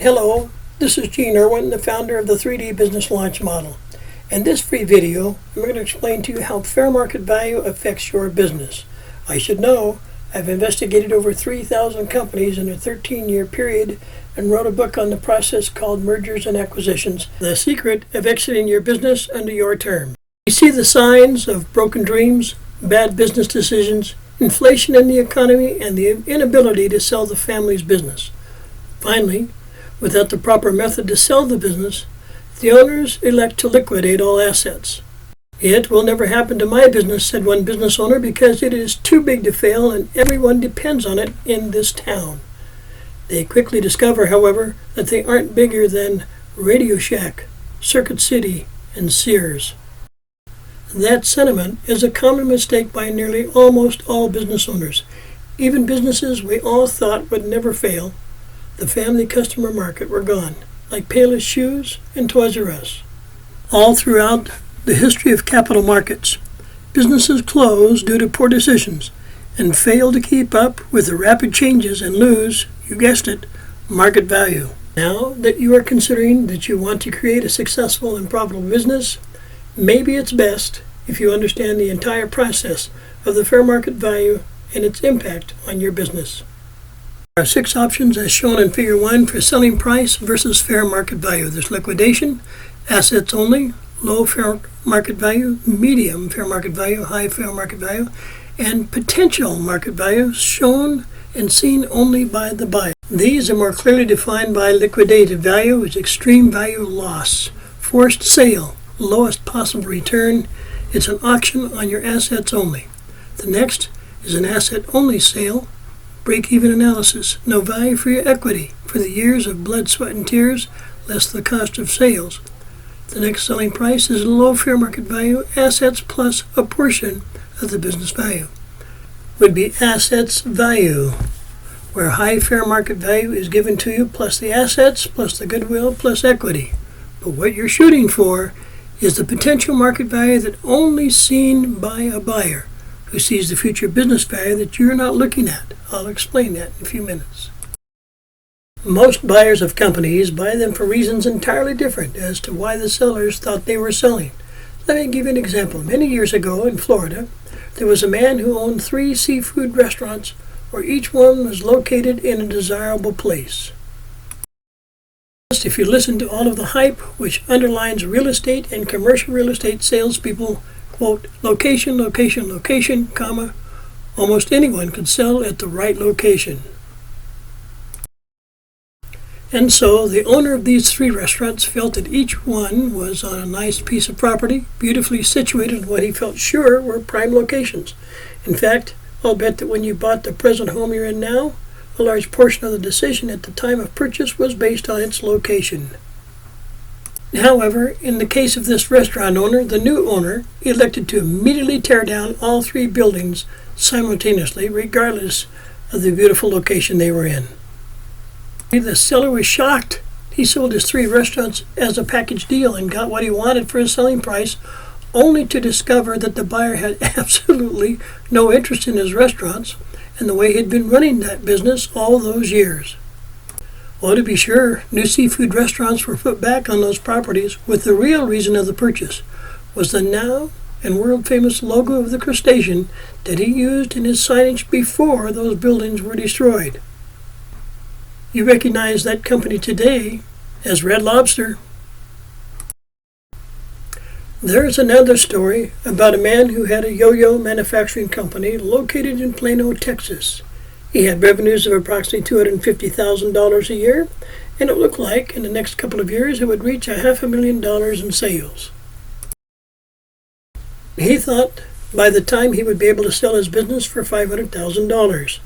Hello, this is Gene Irwin, the founder of the 3D Business Launch Model. In this free video, I'm going to explain to you how fair market value affects your business. I should know, I've investigated over 3,000 companies in a 13-year period and wrote a book on the process called Mergers and Acquisitions, the secret of exiting your business under your terms. You see the signs of broken dreams, bad business decisions, inflation in the economy, and the inability to sell the family's business. Finally, without the proper method to sell the business, the owners elect to liquidate all assets. It will never happen to my business, said one business owner, because it is too big to fail and everyone depends on it in this town. They quickly discover, however, that they aren't bigger than Radio Shack, Circuit City, and Sears. That sentiment is a common mistake by nearly almost all business owners. Even businesses we all thought would never fail, the family customer market, were gone, like Payless Shoes and Toys R Us. All throughout the history of capital markets, businesses close due to poor decisions and fail to keep up with the rapid changes and lose, you guessed it, market value. Now that you are considering that you want to create a successful and profitable business, maybe it's best if you understand the entire process of the fair market value and its impact on your business. There are 6 options as shown in Figure 1 for selling price versus fair market value. There's liquidation, assets only, low fair market value, medium fair market value, high fair market value, and potential market value shown and seen only by the buyer. These are more clearly defined by liquidated value as extreme value loss, forced sale, lowest possible return. It's an auction on your assets only. The next is an asset only sale, break-even analysis, no value for your equity for the years of blood, sweat, and tears, less the cost of sales. The next selling price is low fair market value, assets plus a portion of the business value. Would be assets value, where high fair market value is given to you plus the assets, plus the goodwill, plus equity. But what you're shooting for is the potential market value that only seen by a buyer who sees the future business value that you're not looking at. I'll explain that in a few minutes. Most buyers of companies buy them for reasons entirely different as to why the sellers thought they were selling. Let me give you an example. Many years ago in Florida, there was a man who owned 3 seafood restaurants where each one was located in a desirable place. If you listen to all of the hype which underlines real estate and commercial real estate salespeople, quote, location, location, location, comma, almost anyone could sell at the right location. And so the owner of these 3 restaurants felt that each one was on a nice piece of property, beautifully situated in what he felt sure were prime locations. In fact, I'll bet that when you bought the present home you're in now, a large portion of the decision at the time of purchase was based on its location. However, in the case of this restaurant owner, the new owner elected to immediately tear down all 3 buildings simultaneously, regardless of the beautiful location they were in. The seller was shocked. He sold his 3 restaurants as a package deal and got what he wanted for his selling price, only to discover that the buyer had absolutely no interest in his restaurants and the way he'd been running that business all those years. Well, to be sure, new seafood restaurants were put back on those properties with the real reason of the purchase was the now and world-famous logo of the crustacean that he used in his signage before those buildings were destroyed. You recognize that company today as Red Lobster. There's another story about a man who had a yo-yo manufacturing company located in Plano, Texas. He had revenues of approximately $250,000 a year, and it looked like in the next couple of years it would reach $500,000 in sales. He thought by the time he would be able to sell his business for $500,000.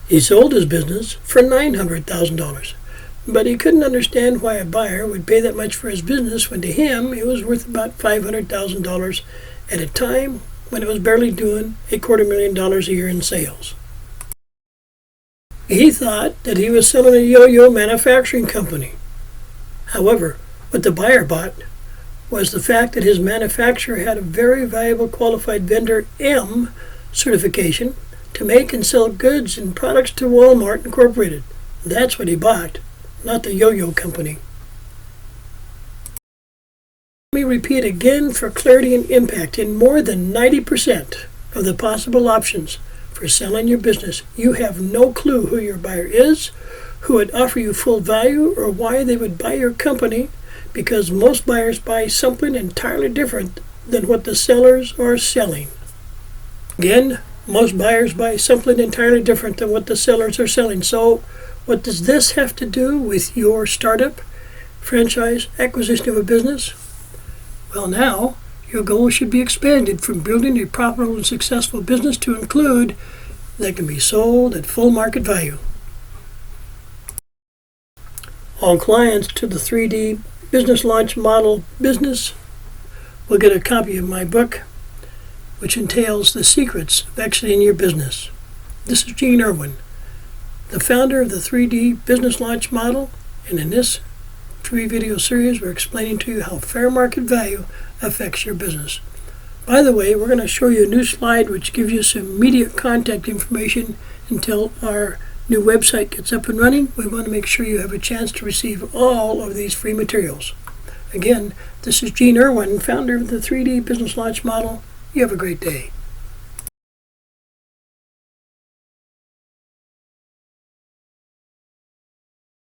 He sold his business for $900,000, but he couldn't understand why a buyer would pay that much for his business when to him it was worth about $500,000 at a time when it was barely doing $250,000 a year in sales. He thought that he was selling a yo-yo manufacturing company. However, what the buyer bought was the fact that his manufacturer had a very valuable qualified vendor M certification to make and sell goods and products to Walmart Incorporated. That's what he bought, not the yo-yo company. Let me repeat again for clarity and impact. In more than 90% of the possible options for selling your business, you have no clue who your buyer is, who would offer you full value, or why they would buy your company, because most buyers buy something entirely different than what the sellers are selling. Again, most buyers buy something entirely different than what the sellers are selling. So what does this have to do with your startup, franchise, acquisition of a business? Well, now your goal should be expanded from building a profitable and successful business to include that can be sold at full market value. All clients to the 3D Business Launch Model business will get a copy of my book, which entails the secrets of exiting your business. This is Gene Irwin, the founder of the 3D Business Launch Model, and in this free video series we're explaining to you how fair market value affects your business. By the way, we're going to show you a new slide which gives you some immediate contact information until our new website gets up and running. We want to make sure you have a chance to receive all of these free materials. Again, this is Gene Irwin, founder of the 3D Business Launch Model. You have a great day.